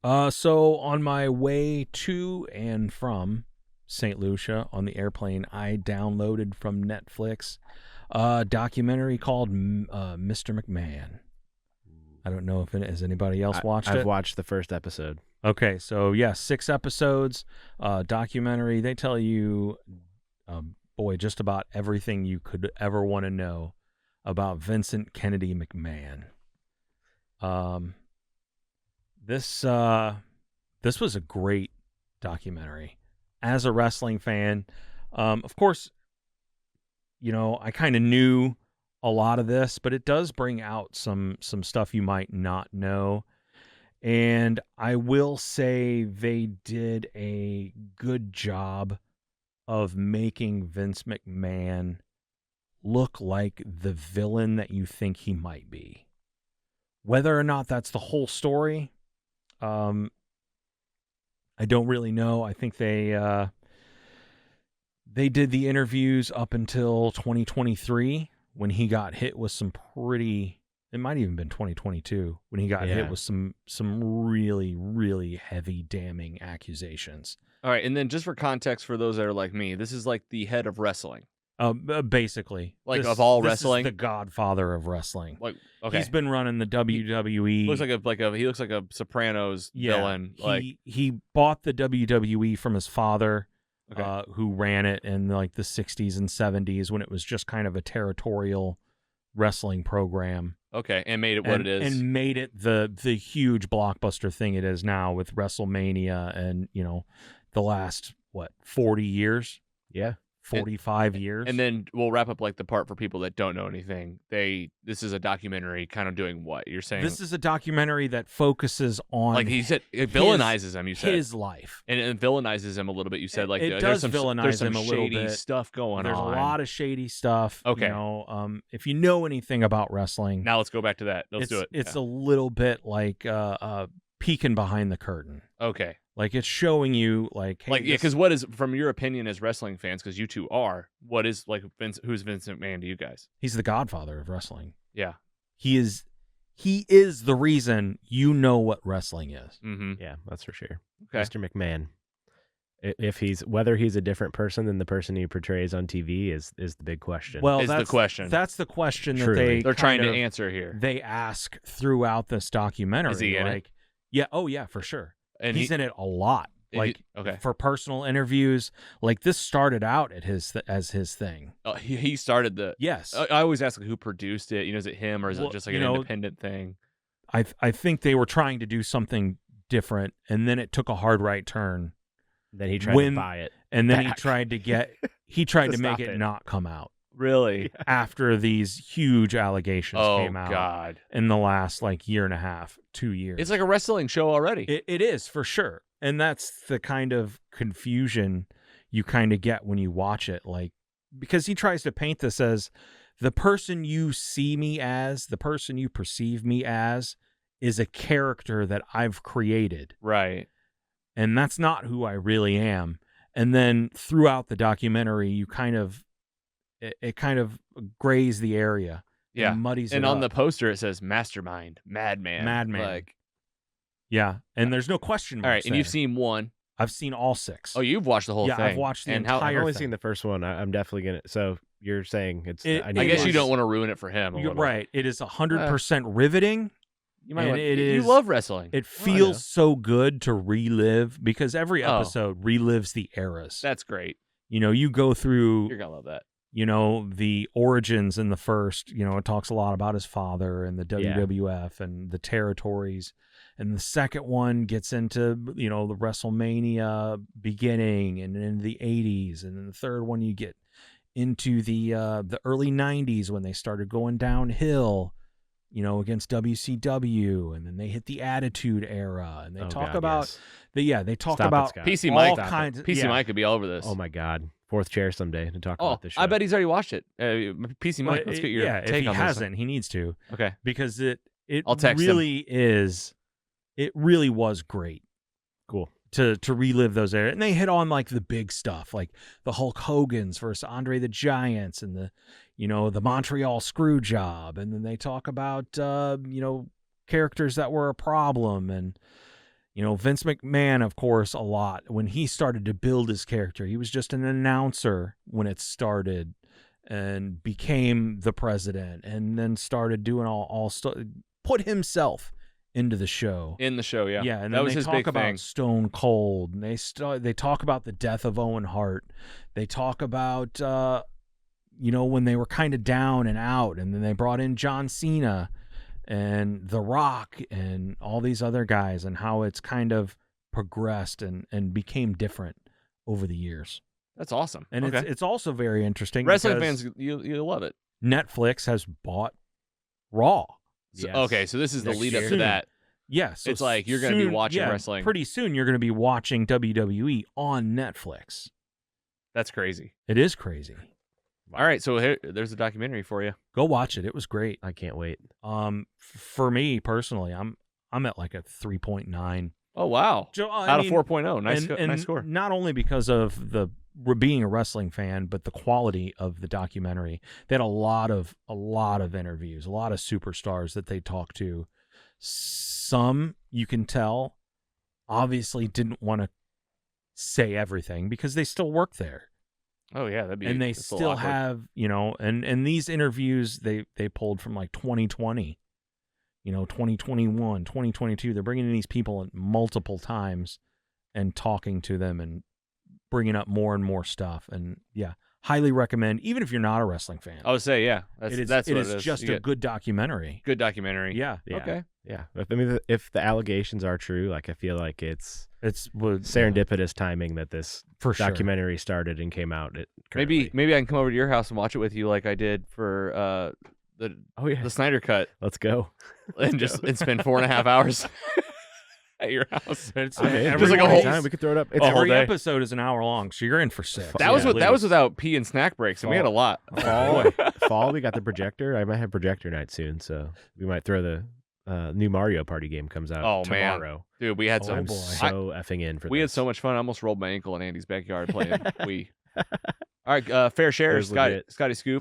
So on my way to and from St. Lucia on the airplane, I downloaded from Netflix a documentary called Mr. McMahon. I don't know if has anybody else watched it. I've watched the first episode. Okay, so yeah, 6 episodes, documentary. They tell you, just about everything you could ever want to know about Vincent Kennedy McMahon. This was a great documentary. As a wrestling fan, of course, I kind of knew a lot of this, but it does bring out some stuff you might not know. And I will say they did a good job of making Vince McMahon look like the villain that you think he might be. Whether or not that's the whole story, I don't really know. I think they did the interviews up until 2023 when he got hit with some pretty... It might even been 2022 when he got hit with some really, really heavy, damning accusations. All right, and then just for context for those that are like me, this is like the head of wrestling. Basically. Of all wrestling? This is the godfather of wrestling. Like, okay. He's been running the WWE. He looks like a Sopranos villain. He bought the WWE from his father, okay. Who ran it in like the 60s and 70s when it was just kind of a territorial wrestling program. Okay, and made it what it is. And made it the huge blockbuster thing it is now with WrestleMania and, the last, 40 years? Yeah. 45 years. And then we'll wrap up like the part for people that don't know anything. This is a documentary kind of doing what? You're saying this is a documentary that focuses on, like he said, it villainizes him, you said. His life. And it villainizes him a little bit. You said like it there's does villainize him a little bit. There's some shady stuff going There's on. a lot of shady stuff. Okay. If you know anything about wrestling. Now let's go back to that. Let's do it. It's a little bit like peeking behind the curtain. Okay. Like it's showing you like, hey, because what is, from your opinion as wrestling fans, because you two are, what is like who's Vince McMahon to you guys? He's the godfather of wrestling. Yeah. He is the reason you know what wrestling is. Mm-hmm. Yeah, that's for sure. Okay. Mr. McMahon. Whether he's a different person than the person he portrays on TV is the big question. Well, the question. That's the question Truly. that they're trying to answer here. They ask throughout this documentary. Is he in it? Yeah, oh yeah, for sure. And he's in it a lot. For personal interviews. Like this started out as his thing. He started the. Yes. I always ask who produced it. Is it him or is it just like an independent thing? I think they were trying to do something different, and then it took a hard right turn. Then he tried to buy it, and then he tried to make it not come out. Really? After these huge allegations came out. Oh God! In the last year and a half, 2 years. It's like a wrestling show already. It is for sure, and that's the kind of confusion you kind of get when you watch it, because he tries to paint this as the person you see me as, the person you perceive me as, is a character that I've created, right? And that's not who I really am. And then throughout the documentary, you kind of grays the area. Yeah. And muddies and it on up. the poster, it says Mastermind, Madman. Yeah. And there's no question. All right. And you've seen one. I've seen all 6. Oh, you've watched the whole thing. Yeah, I've watched the entire I've only thing. seen the first one. I'm definitely going to. So you're saying I guess you don't want to ruin it for him. You're right. It is 100% riveting. You love wrestling. It feels so good to relive, because every episode relives the eras. That's great. You go through. You're going to love that. The origins in the first, it talks a lot about his father and the WWF and the territories. And the second one gets into, the WrestleMania beginning and in the 80s. And then the third one, you get into the early 90s when they started going downhill, against WCW. And then they hit the Attitude Era. And they talk about PC all Mike. kinds of, PC Mike could be all over this. Oh my God. 4th chair someday to talk about this show. I bet he's already watched it. PC Mike, let's get your take on this. If he hasn't, he needs to. Okay. Because it I'll text really is. It really was great. Cool. To relive those eras. And they hit on the big stuff, like the Hulk Hogan's versus Andre the Giants and the Montreal screw job. And then they talk about, characters that were a problem and, Vince McMahon, of course, a lot. When he started to build his character, he was just an announcer when it started and became the president and then started doing put himself into the show. In the show, yeah. Yeah, and that then was they his talk big about thing. Stone Cold, and they talk about the death of Owen Hart. They talk about when they were kind of down and out, and then they brought in John Cena and The Rock and all these other guys, and how it's kind of progressed and became different over the years. That's awesome. And okay. it's also very interesting. Wrestling because fans, you love it. Netflix has bought Raw. So, okay, so this is the Next lead up year. to that. Yeah, so It's like you're going to be watching wrestling. Pretty soon you're going to be watching WWE on Netflix. That's crazy. It is crazy. All right, so there's a documentary for you. Go watch it. It was great. I can't wait. For me personally, I'm at like a 3.9. Oh wow! Out of 4.0, nice score. Not only because of the being a wrestling fan, but the quality of the documentary. They had a lot of interviews, a lot of superstars that they talked to. Some you can tell obviously didn't want to say everything because they still work there. Oh yeah, that'd be. And they still have, and these interviews they pulled from like 2020, 2021, 2022. They're bringing in these people multiple times and talking to them and bringing up more and more stuff. And yeah, highly recommend, even if you're not a wrestling fan. I would say, yeah, that's it what it is is. just a good documentary. Good documentary. Yeah. Okay. Yeah. If the allegations are true, like I feel like it's was serendipitous timing that this for sure. documentary started and came out. Maybe I can come over to your house and watch it with you, like I did for the Snyder Cut, Let's go. and spend 4.5 hours at your house. It's just like a whole time we could throw it up. It's a whole every day. episode is an hour long, so you're in for 6. That was without pee and snack breaks, and we had a lot. Fall. We got the projector. I might have projector night soon, so we might throw the new Mario Party game comes out tomorrow. Man. Dude, we had I'm so effing in for we this. had so much fun. I almost rolled my ankle in Andy's backyard playing Wii. All right, fair share, It was legit. Scotty Scoop.